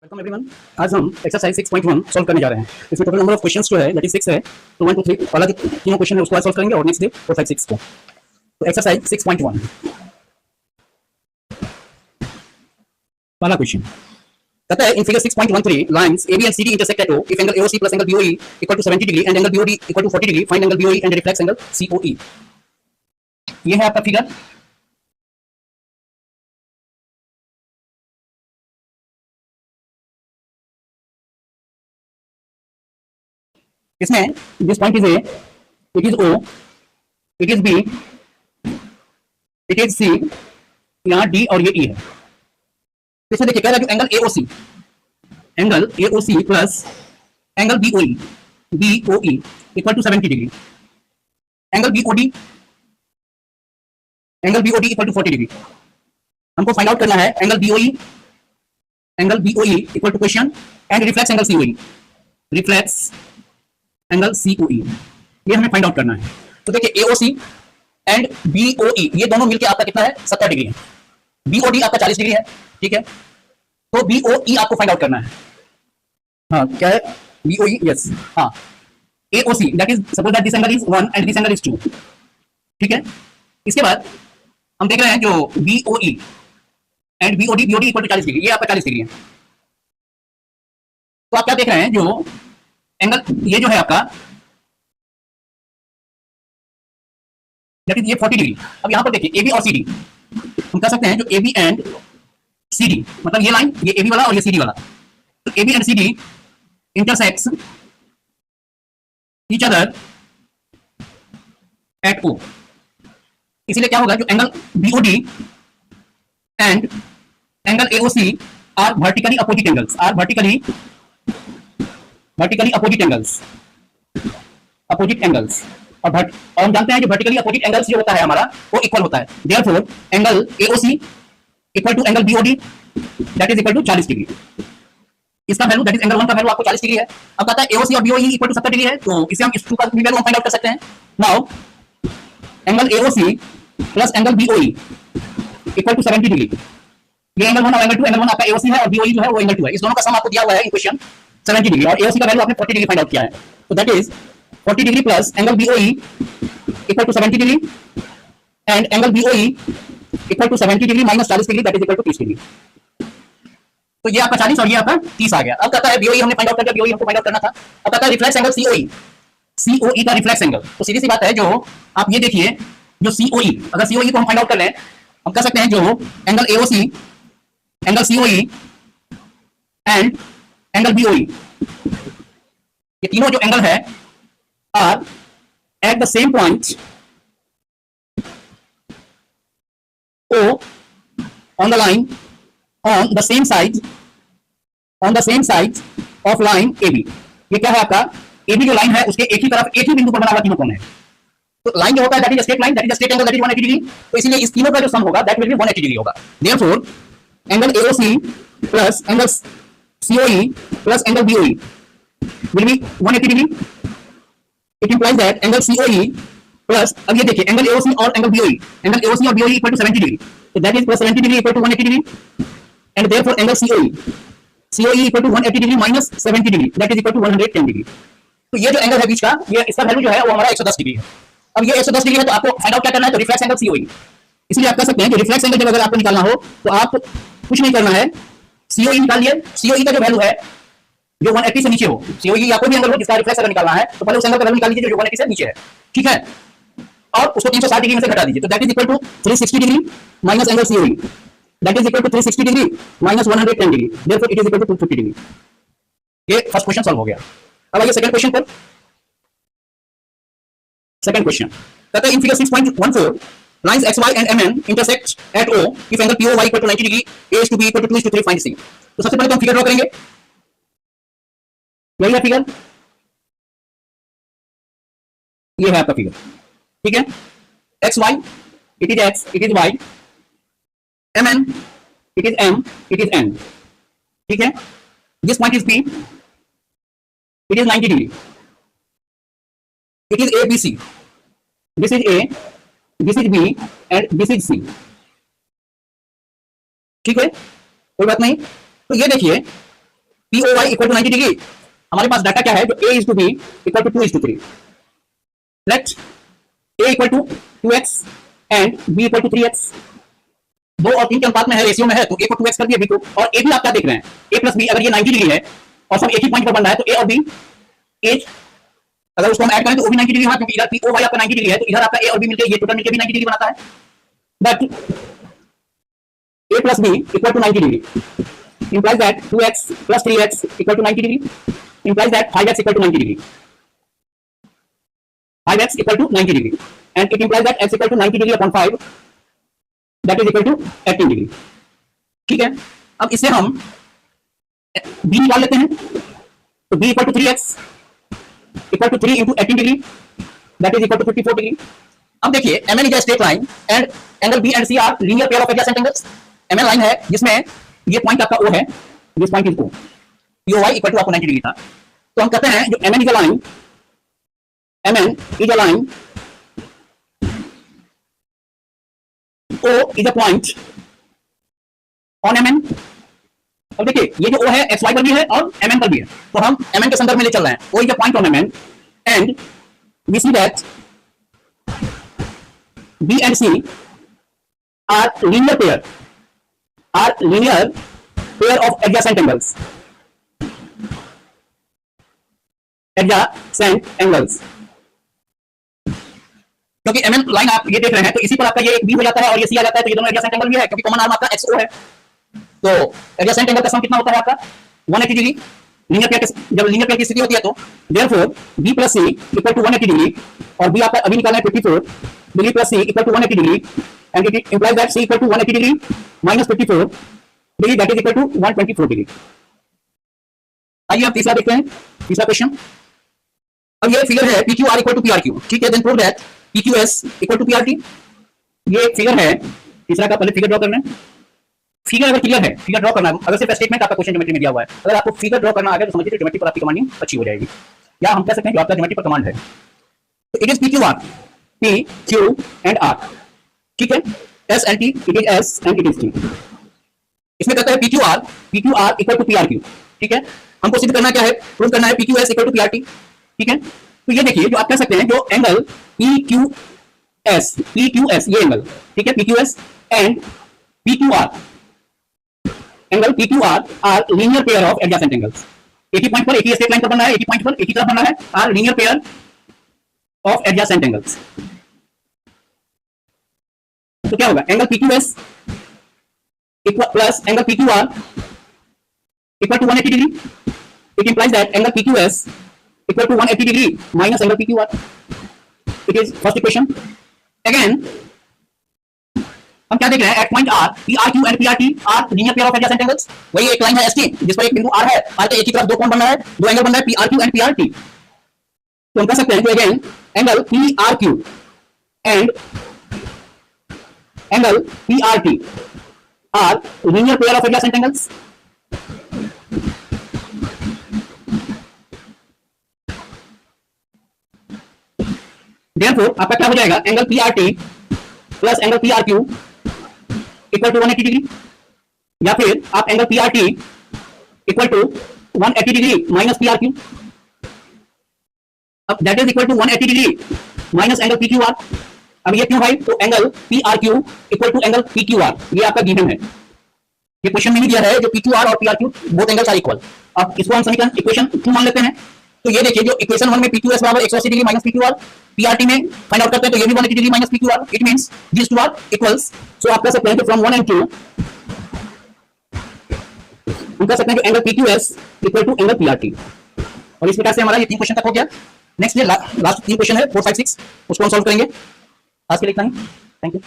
Welcome everyone. आज हम exercise 6.1 solve करने जा रहे हैं। इसमें टोटल नंबर ऑफ क्वेश्चंस जो है दैट इज 6 है। तो 1 2 3 वाला जो तीनों क्वेश्चन है उसको आज सॉल्व करेंगे और नेक्स्ट डे 4 5 6 को। तो एक्सरसाइज 6.1 वाला क्वेश्चन कहता है in figure 6.13 lines AB and CD intersect at O if angle AOC plus angle BOE equal to 70 degree and angle BOD equal to 40 degree find angle BOE and reflex angle COE। ये है आपका figure. इसमें this point is a, it is O, it is B, it is C, यहाँ D और ये E है। इसमें देखिए कह रहा है जो angle AOC plus angle BOE equal to 70 degree, angle BOD equal to 40 degree. हमको फाइंड आउट करना है angle BOE equal to question and reflex angle COE, reflex angle COE ये हमें फाइंड आउट करना है। तो देखिए AOC एंड BOE ये दोनों मिलके आपका कितना है 70 डिग्री है, BOD आपका 40 डिग्री है, ठीक है। तो BOE आपको फाइंड आउट करना है। हाँ क्या है BOE, यस हाँ AOC that is suppose that this angle is 1 and this angle is 2, ठीक है। इसके बाद हम देख रहे हैं जो BOE and BOD equal to 40 degree, ये आपका 40 डिग्री है। तो आप क्या देख रहे हैं जो एंगल ये जो है आपका दैट इज ये 40 डिग्री। अब यहां पर देखिए AB और CD हम कह सकते हैं जो AB एंड CD मतलब ये लाइन ये AB वाला और ये CD वाला, तो AB and CD intersects each other at O। इसीलिए क्या होगा जो angle BOD and angle AOC are vertically opposite angles, opposite angles और हम जानते हैं जो वर्टिकली अपोजिट एंगल्स जो होता है हमारा वो इक्वल होता है। Therefore angle AOC equal to angle BOD that is equal to 40 degree. इसका वैल्यू दैट इज एंगल 1 का वैल्यू आपको 40 डिग्री है। अब कहता है AOC और BOE इक्वल टू 70 डिग्री है, तो इसे हम इस टू का भी वैल्यू फाइंड आउट कर सकते हैं। Now angle AOC plus angle BOE equal to 70 degree, ये एंगल 1 और एंगल 2, एंगल 1 आपका AOC है और BOE जो है वो एंगल 2 है। इस दोनों का सम आपको दिया हुआ है इन क्वेश्चन 70 डिग्री और AOC का वैल्यू आपने 40 डिग्री फाइंड आउट किया है। तो that is 40 degree plus angle BOE equal to 70 degree and angle BOE equal to 70 degree minus 40 degree that is equal to 30 degree. तो ये आपका 40 और ये आपका 30 आ गया। अब कहता है BOE हमने फाइंड आउट कर दिया, BOE हमको फाइंड आउट करना था। अब कहता है रिफ्लेक्स एंगल COE का रिफ्लेक्स एंगल। तो सीधी सी बात है जो आप ये देखिए जो COE, अगर COE को हम फाइंड आउट कर लें हम कह सकते हैं जो angle AOC, angle COE and angle BOE ये तीनों जो एंगल है are at the same point O on the line on the same side of line AB। ये क्या है आपका AB जो लाइन है उसके एक ही तरफ एक ही बिंदु पर बना हुआ तीनों कोण है। तो लाइन जो होता है that is straight line, that is straight angle, that is 180 degree. तो इसलिए इस तीनों का जो सम होगा दैट विल बी 180 डिग्री होगा। Therefore angle AOC plus angle COE plus angle BOE will be 180 degree। It implies that angle COE plus, अब ये देखिए एंगल AOC और एंगल BOE और BOE equal to 70 degree, so that is plus 70 degree equal to 180 degree and therefore angle COE equal to 180 degree minus 70 degree that is equal to 110 degree। तो ये जो angle है बीच का ये इसका value जो है वो हमारा 110 डिग्री है। अब ये 110 डिग्री है तो आपको फाइंड आउट क्या करना है, तो रिफ्लेक्स एंगल COE। इसलिए आप कह सकते हैं कि रिफ्लेक्स एंगल जब अगर आपको निकालना हो तो आप कुछ नहीं करना है, COE निकालिए। COE का जो वैल्यू है जो 180 से नीचे हो, COE या कोई भी एंगल हो जिसका रिफ्लेक्स अगर निकालना है तो पहले उस एंगल का वैल्यू निकाल लीजिए जो 180 से नीचे है, ठीक है, और उसको 360 डिग्री में से घटा दीजिए। तो that is equal to 360 degree minus angle COE that is equal to 360 degree minus 110 degree, therefore it is equal to 250 degree. ये फर्स्ट क्वेश्चन सॉल्व हो गया। अब आइए सेकंड क्वेश्चन पर। सेकंड क्वेश्चन कहता है in figure 6.14 lines XY and MN intersect at O if angle POY equal to 90 degree, A is to B equal to 2 is to 3 find C। तो सबसे पहले तो हम फिगर ड्रॉ करेंगे, यही है फिगर, ये है आपका फिगर, ठीक है। XY it is X, it is Y, MN it is M, it is N, ठीक है। This point is P, it is 90 degree, it is ABC, this is A, this is B and this is C, ठीक है, कोई बात नहीं। तो ये देखिए P O Y equal to 90 degree, हमारे पास डाटा क्या है, जो A is to B equal to 2:3, let A equal to 2x and B equal to 3x, 2 और 3 के अनुपात में है, रेशियो में है, तो ए को 2x कर दिया, बी को, और ए भी आप क्या देख रहे हैं, ए प्लस बी, अगर ये 90 डिग्री है और सब एक ही पॉइंट पर बन रहा है, तो ए और बी एज अगर उसको हम ऐड करें तो वो भी 90 डिग्री है, क्योंकि इधर पी ओ वाई आपका 90 डिग्री है, तो इधर आपका ए और बी मिलकर ये टोटल मिलकर भी 90 डिग्री बनाता है, but A plus B equal to 90 degree implies that 2x plus 3x equal to 90 degree, implies that 5x equal to 90 degree, 5x equal to 90 degree, and it implies that x equal to 90 degree upon 5, that is equal to 18 degree. ठीक है, अब इससे हम b निकाल लेते हैं, तो b equal to 3x equal to 3 into 18 degree, that is equal to 54 degree. अब देखिए mn is a straight line and angle b and c are linear pair of adjacent angles. mn line है जिसमें ये point आपका O है, this point is O, POY equal to आपको 90 degree था, तो हम कहते हैं जो MN is a line, MN is a line, O is a point on MN. अब देखिए ये जो O है XY पर भी है और MN पर भी है, तो हम MN के संदर्भ में ले चल रहे हैं, O is a point on MN and we see that B and C are linear pair of adjacent angles. क्योंकि MN लाइन आप ये देख रहे हैं, तो इसी पर आपका ये एक B हो जाता है और ये C आ जाता है, तो ये दोनों एडजेसेंट एंगल भी है, क्योंकि कॉमन आर्म आपका XO है, तो एडजेसेंट एंगल का सम कितना होता है आपका 180 डिग्री. लीनियर पेयर, जब लीनियर पेयर की स्थिति होती है तो therefore B plus C equal to 180 degree, और B आपका अभी निकालना है 54 degree plus C equal to 180 degree, and it implies that C equal to 180 degree minus 54 degree, that is equal to 124 degree. आइए अब तीसरा देखते हैं, तीसरा क्वेश्चन. अब ये फिगर है PQR equal to PRQ, ठीक है, then prove that PQS equal to PRT. ये एक फिगर है, तीसरा का पहले फिगर ड्रॉ करना है. फिगर अगर क्लियर है, फिगर ड्रॉ करना है, अगर सिर्फ स्टेटमेंट आपका क्वेश्चन ज्योमेट्री में दिया हुआ है, अगर आपको फिगर ड्रॉ करना आ गया तो समझिए ज्योमेट्री पर आपकी कमांडिंग अच्छी हो जाएगी, या हम कह सकते हैं जो आपका ज्योमेट्री पर कमांड है. तो it is PQR, P, Q and R, ठीक है, S and T, it is S and it is T. इसमें कहता है PQR इक्वल टू PRQ, ठीक है, हमको सिद्ध करना क्या है, प्रूव करना है PQS इक्वल टू PRT, ठीक है. तो ये देखिए जो आप कह सकते हैं जो एंगल PQS ये एंगल, ठीक है, PQS and PQR, angle PQR are linear pair of adjacent angles. एक ही पॉइंट पर एक ही स्ट्रेट लाइन पर बनना है, एक ही पॉइंट पर एक ही तरफ बनना है, are linear pair of adjacent angles. तो क्या होगा, angle PQS plus angle PQR equal to 180 degree. It implies that angle PQS equal to 180 degree minus angle PQR. It is first equation. Again हम क्या देख रहे हैं, at point R PRQ and PRT are linear pair of adjacent angles. वही एक line है ST जिस पर एक बिंदु R है, R के एक ही तरफ दो कोण बन रहा है, दो एंगल बन रहा है PRQ एंड PRT. तो हम कह सकते हैं कि again angle PRQ and angle PRT are linear pair of adjacent angles. Therefore आपका क्या हो जाएगा, angle PRT plus angle PRQ equal to 180 degree, या फिर आप angle PRT equal to 180 degree minus PRQ. अब that is equal to 180 degree minus angle PQR. अब ये क्यों भाई, तो angle PRQ equal to angle PQR ये आपका गिवन है, ये क्वेश्चन में नहीं दिया है, जो PQR और PRQ both angles are equal. अब इसको हम समीकरण इक्वेशन 2 मान लेते हैं. तो ये देखिए जो इक्वेशन 1 में PQS बराबर 180 डिग्री माइनस PQR, PRT में फाइंड आउट करते हैं तो ये भी 180 degree minus PQR. It means this two are equals. So आप कह सकते हैं कि फ्रॉम 1 एंड 2 हम कह सकते हैं कि angle PQS equal to angle PRT. और इस प्रकार से हमारा ये 3 क्वेश्चन तक हो गया. नेक्स्ट ये लास्ट 3 क्वेश्चन है 4, 5, 6, उसको हम सॉल्व करेंगे. आज के लिए इतना ही. Thank you.